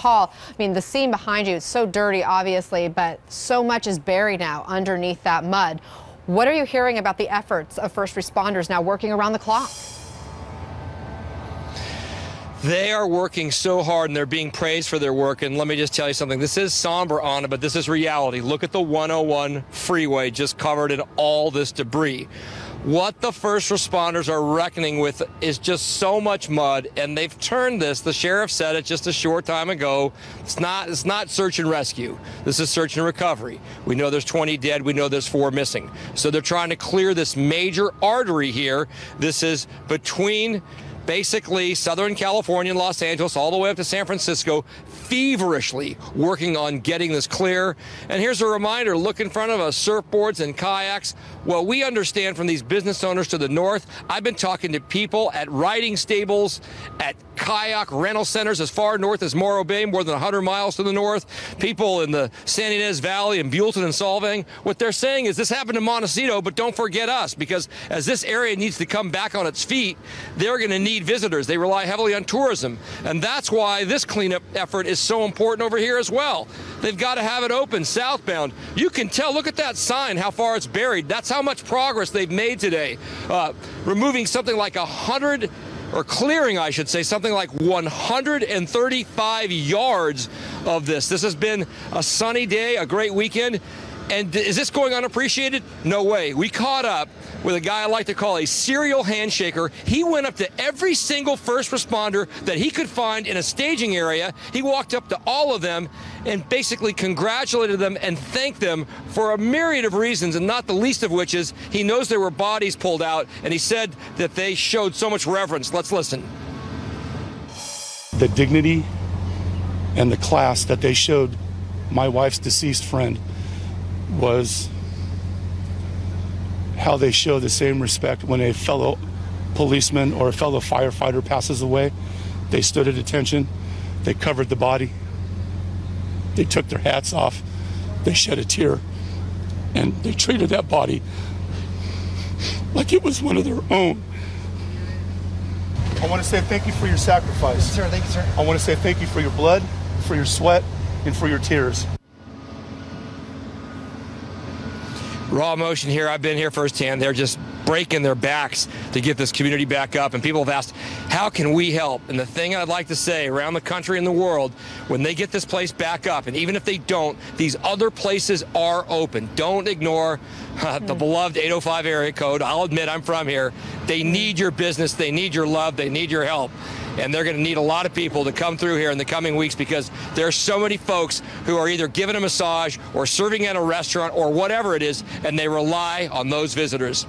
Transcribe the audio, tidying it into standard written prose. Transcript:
Paul, I mean, the scene behind you is so dirty, obviously, but so much is buried now underneath that mud. What are you hearing about the efforts of first responders now working around the clock? They are working so hard, and they're being praised for their work. And let me just tell you something. This is somber, Anna, but this is reality. Look at the 101 freeway just covered in all this debris. What the first responders are reckoning with is just so much mud, and they've turned this. The sheriff said it just a short time ago. It's not search and rescue. This is search and recovery. We know there's 20 dead. We know there's 4 missing. So they're trying to clear this major artery here. This is between basically Southern California and Los Angeles all the way up to San Francisco, feverishly working on getting this clear. And here's a reminder, look in front of us, surfboards and kayaks. Well, we understand from these business owners to the north. I've been talking to people at riding stables, at kayak rental centers as far north as Morro Bay, more than 100 miles to the north, people in the San Ynez Valley and Buellton and Solvang. What they're saying is this happened in Montecito, but don't forget us, because as this area needs to come back on its feet, they're going to need visitors. They rely heavily on tourism, and that's why this cleanup effort is so important over here as well. They've got to have it open southbound. You can tell, look at that sign, how far it's buried. That's how much progress they've made today. Removing something like 100, or clearing, I should say, something like 135 yards of this. This has been a sunny day, a great weekend. And is this going unappreciated? No way. We caught up with a guy I like to call a serial handshaker. He went up to every single first responder that he could find in a staging area. He walked up to all of them and basically congratulated them and thanked them for a myriad of reasons, and not the least of which is he knows there were bodies pulled out, and he said that they showed so much reverence. Let's listen. The dignity and the class that they showed my wife's deceased friend was how they show the same respect when a fellow policeman or a fellow firefighter passes away. They stood at attention, they covered the body, they took their hats off, they shed a tear, and they treated that body like it was one of their own. I want to say thank you for your sacrifice. Yes, sir. Thank you, sir. I want to say thank you for your blood, for your sweat, and for your tears. Raw emotion here. I've been here firsthand. They're just breaking their backs to get this community back up. And people have asked, how can we help? And the thing I'd like to say around the country and the world, when they get this place back up, and even if they don't, these other places are open. Don't ignore the beloved 805 area code. I'll admit I'm from here. They need your business. They need your love. They need your help. And they're going to need a lot of people to come through here in the coming weeks, because there are so many folks who are either giving a massage or serving at a restaurant or whatever it is, and they rely on those visitors.